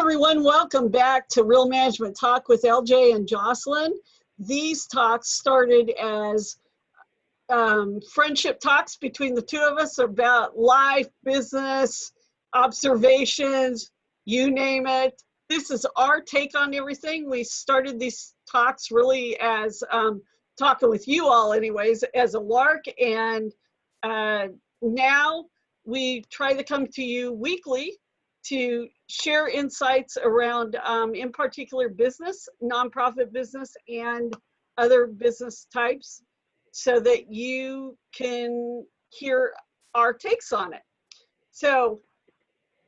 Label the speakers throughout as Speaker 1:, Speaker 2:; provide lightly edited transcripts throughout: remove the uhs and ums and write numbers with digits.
Speaker 1: everyone, welcome back to Real Management Talk with LJ and Jocelyn. These talks started as friendship talks between the two of us about life, business, observations, you name it. This is our take on everything. We started these talks really as talking with you all anyways, as a lark, and now we try to come to you weekly to share insights around, in particular, business, nonprofit business, and other business types so that you can hear our takes on it. So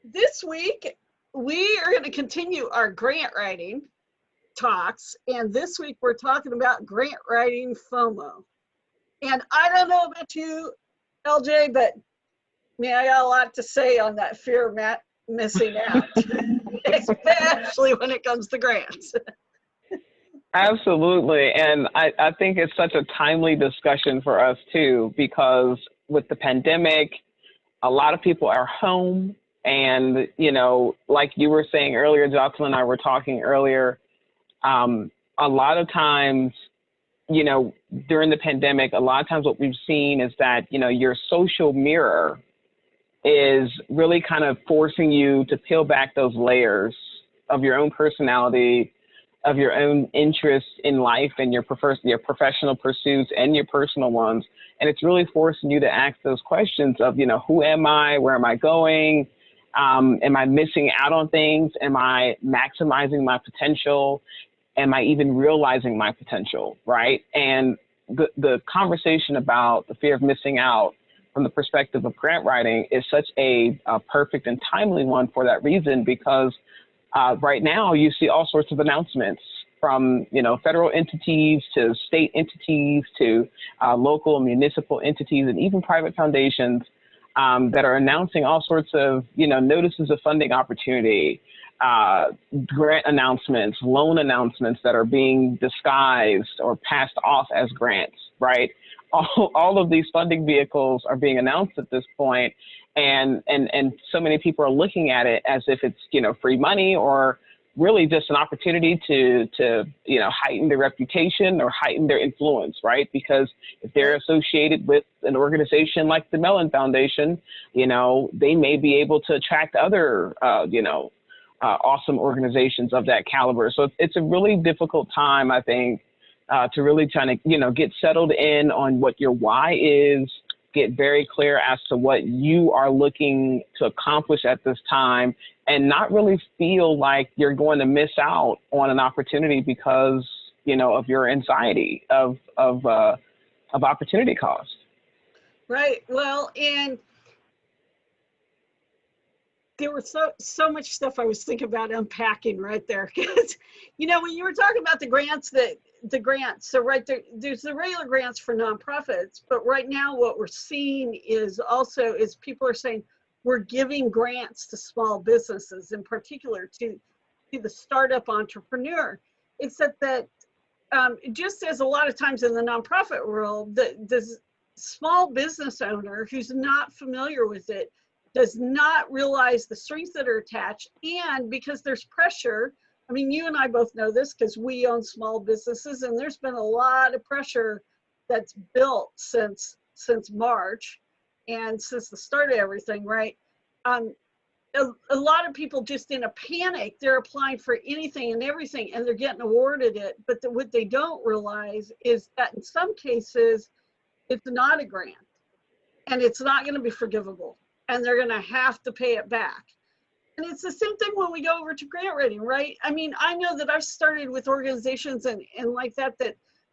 Speaker 1: this week, we are going to continue our grant writing talks, and this week we're talking about grant writing FOMO. And I don't know about you, LJ, but man, I got a lot to say on that fear of missing out, especially when it comes to grants.
Speaker 2: Absolutely. And I think it's such a timely discussion for us too, because with the pandemic, a lot of people are home. And, you know, like you were saying earlier, Jocelyn and I were talking earlier, a lot of times, you know, during the pandemic, a lot of times what we've seen is that, you know, your social mirror is really kind of forcing you to peel back those layers of your own personality, of your own interests in life and your professional pursuits and your personal ones. And it's really forcing you to ask those questions of, you know, who am I? Where am I going? Am I missing out on things? Am I maximizing my potential? Am I even realizing my potential, right? And the conversation about the fear of missing out from the perspective of grant writing is such a perfect and timely one for that reason, because right now you see all sorts of announcements from, you know, federal entities to state entities to local and municipal entities and even private foundations that are announcing all sorts of, you know, notices of funding opportunity, grant announcements, loan announcements that are being disguised or passed off as grants, right? All of these funding vehicles are being announced at this point, and so many people are looking at it as if it's, you know, free money or really just an opportunity to you know, heighten their reputation or heighten their influence, right? Because if they're associated with an organization like the Mellon Foundation, you know, they may be able to attract other you know, awesome organizations of that caliber. So it's a really difficult time, I think, to really try to, you know, get settled in on what your why is, get very clear as to what you are looking to accomplish at this time, and not really feel like you're going to miss out on an opportunity because, you know, of your anxiety of opportunity cost.
Speaker 1: Right. Well, and there was so much stuff I was thinking about unpacking right there. Because, you know, when you were talking about the grants, so right there, there's the regular grants for nonprofits, but right now what we're seeing is people are saying we're giving grants to small businesses, in particular to the startup entrepreneur. Except that just as a lot of times in the nonprofit world, the small business owner who's not familiar with it does not realize the strings that are attached, and because there's pressure. I mean, you and I both know this because we own small businesses, and there's been a lot of pressure that's built since March and since the start of everything, right? A lot of people just in a panic, they're applying for anything and everything, and they're getting awarded it. But what they don't realize is that in some cases, it's not a grant, and it's not going to be forgivable, and they're going to have to pay it back. And it's the same thing when we go over to grant writing, right? I mean, I know that I've started with organizations and like that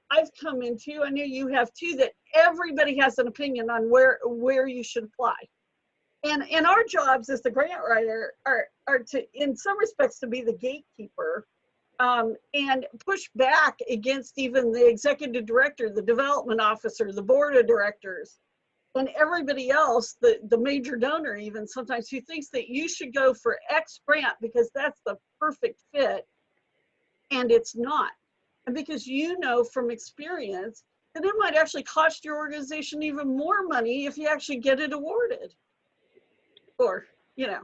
Speaker 1: I've come into, I know you have too, that everybody has an opinion on where you should apply. And our jobs as the grant writer are to, in some respects, to be the gatekeeper and push back against even the executive director, the development officer, the board of directors, and everybody else, the major donor even sometimes, who thinks that you should go for X grant because that's the perfect fit, and it's not. And because you know from experience that it might actually cost your organization even more money if you actually get it awarded. Or, you know.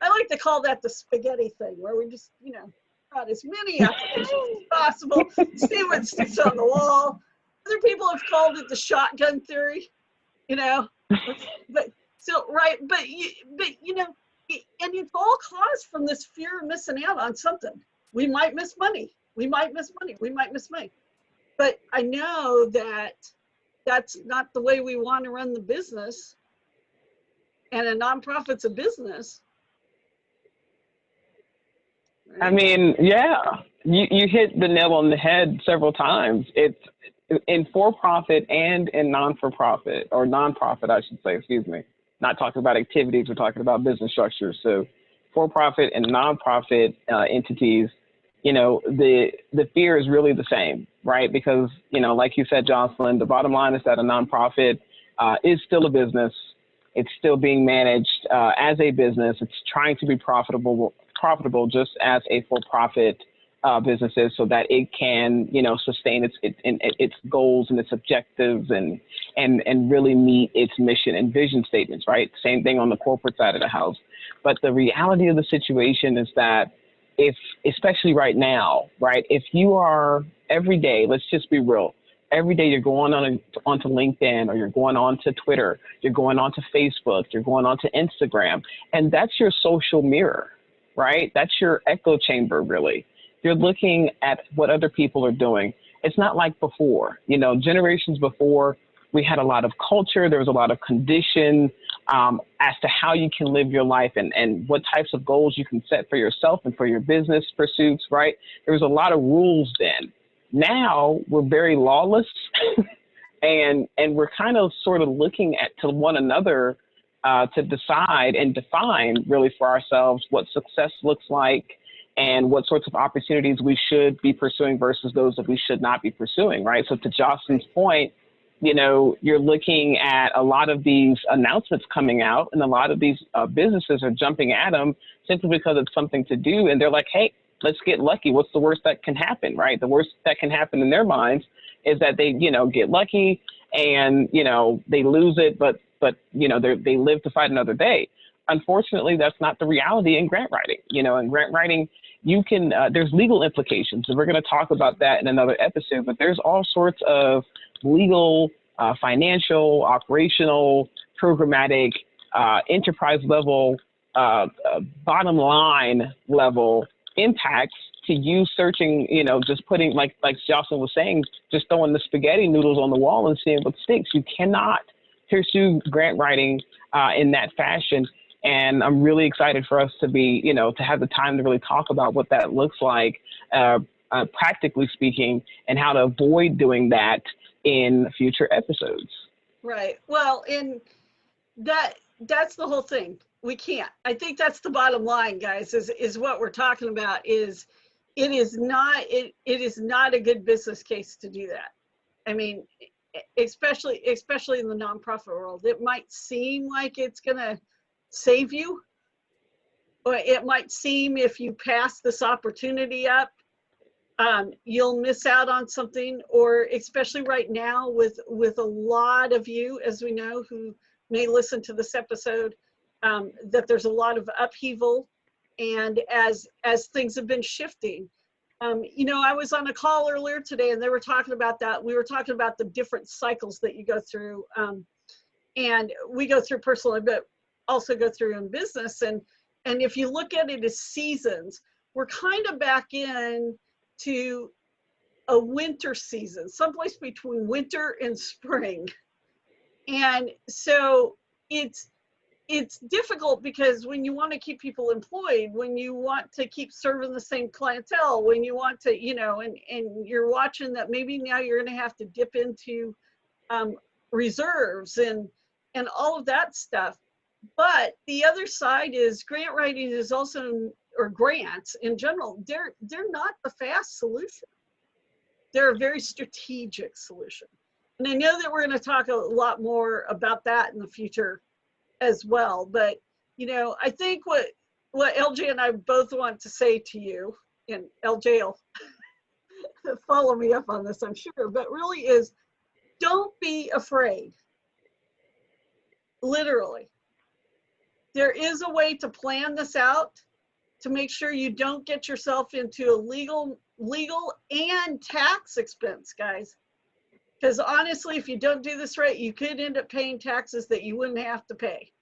Speaker 1: I like to call that the spaghetti thing, where we just, got as many applications as possible, see what sticks on the wall. Other people have called it the shotgun theory, you know. But so right, but and it's all caused from this fear of missing out on something. We might miss money. We might miss money. We might miss money. But I know that that's not the way we want to run the business. And a nonprofit's a business. Right?
Speaker 2: I mean, yeah, you hit the nail on the head several times. It's in for-profit and in non-for-profit, or non-profit, I should say, excuse me. Not talking about activities, we're talking about business structures. So for-profit and non-profit entities, the fear is really the same, right? Because, like you said, Jocelyn, the bottom line is that a nonprofit is still a business. It's still being managed as a business. It's trying to be profitable just as a for-profit business is, so that it can, sustain its goals and its objectives and really meet its mission and vision statements, right? Same thing on the corporate side of the house. But the reality of the situation is that especially right now, right, if you are every day, let's just be real, every day you're going onto LinkedIn, or you're going on to Twitter, you're going on to Facebook, you're going on to Instagram, and that's your social mirror, right? That's your echo chamber, really. You're looking at what other people are doing. It's not like before, generations before, we had a lot of culture, there was a lot of condition as to how you can live your life and what types of goals you can set for yourself and for your business pursuits, right? There was a lot of rules then. Now we're very lawless and we're kind of sort of looking to one another to decide and define really for ourselves what success looks like and what sorts of opportunities we should be pursuing versus those that we should not be pursuing, right? So to Jocelyn's point, you're looking at a lot of these announcements coming out, and a lot of these businesses are jumping at them simply because it's something to do. And they're like, hey, let's get lucky. What's the worst that can happen, right? The worst that can happen in their minds is that they, get lucky and, they lose it, but they live to fight another day. Unfortunately, that's not the reality in grant writing. In grant writing, you can, there's legal implications, and we're going to talk about that in another episode, but there's all sorts of legal, financial, operational, programmatic, enterprise level, bottom line level impacts to you searching, just putting, like Jocelyn was saying, just throwing the spaghetti noodles on the wall and seeing what sticks. You cannot pursue grant writing in that fashion. And I'm really excited for us to be, to have the time to really talk about what that looks like, practically speaking, and how to avoid doing that in future episodes.
Speaker 1: Right. Well, and that's the whole thing. We can't. I think that's the bottom line, guys, is what we're talking about is it is not a good business case to do that. I mean, especially in the nonprofit world. It might seem like it's going to save you, or it might seem if you pass this opportunity up, you'll miss out on something, or especially right now with a lot of you, as we know, who may listen to this episode, that there's a lot of upheaval, and as things have been shifting. I was on a call earlier today, and they were talking about that. We were talking about the different cycles that you go through, and we go through personally, but also go through in business. And if you look at it as seasons, we're kind of back in to a winter season, someplace between winter and spring. And so it's difficult because when you want to keep people employed, when you want to keep serving the same clientele, when you want to, and you're watching that maybe now you're going to have to dip into reserves and all of that stuff. But the other side is grant writing is also, or grants in general, they're not the fast solution. They're a very strategic solution. And I know that we're going to talk a lot more about that in the future as well. But, I think what LJ and I both want to say to you, and LJ will follow me up on this, I'm sure, but really is don't be afraid. Literally. there is a way to plan this out to make sure you don't get yourself into a legal and tax expense, guys. Because honestly, if you don't do this right, you could end up paying taxes that you wouldn't have to pay.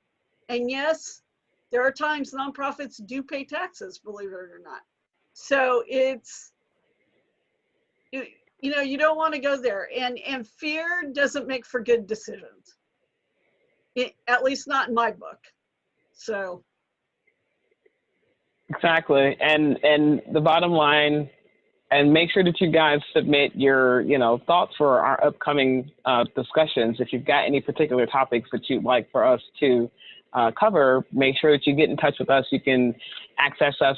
Speaker 1: And yes, there are times nonprofits do pay taxes, believe it or not. So it's, you know, you don't want to go there. And fear doesn't make for good decisions. At least not in my book. So.
Speaker 2: Exactly. And the bottom line, and make sure that you guys submit your, thoughts for our upcoming discussions. If you've got any particular topics that you'd like for us to cover, make sure that you get in touch with us. You can access us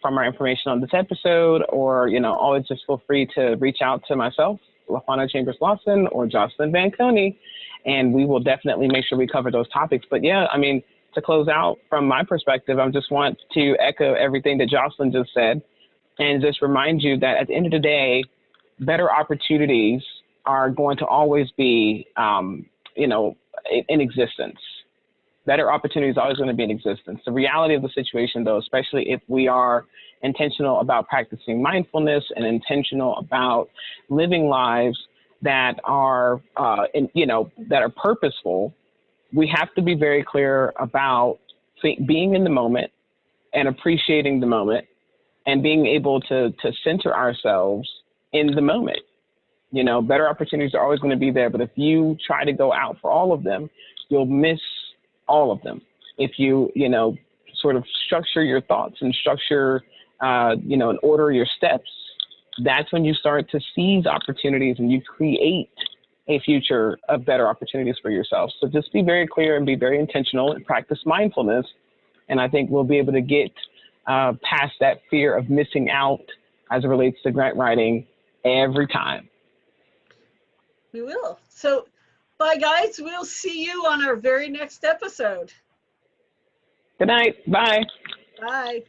Speaker 2: from our information on this episode, or, always just feel free to reach out to myself, LaFauna Chambers Lawson, or Jocelyn Van Coney, and we will definitely make sure we cover those topics. But yeah, I mean, to close out from my perspective, I just want to echo everything that Jocelyn just said, and just remind you that at the end of the day, better opportunities are going to always be, in existence. Better opportunities are always going to be in existence. The reality of the situation, though, especially if we are intentional about practicing mindfulness and intentional about living lives that are, that are purposeful, we have to be very clear about being in the moment and appreciating the moment, and being able to center ourselves in the moment. Better opportunities are always going to be there, but if you try to go out for all of them, you'll miss all of them. If you, sort of structure your thoughts and structure, and order your steps, that's when you start to seize opportunities and you create a future of better opportunities for yourself. So just be very clear and be very intentional and practice mindfulness. And I think we'll be able to get past that fear of missing out as it relates to grant writing every time.
Speaker 1: We will. So bye, guys. We'll see you on our very next episode.
Speaker 2: Good night. Bye.
Speaker 1: Bye.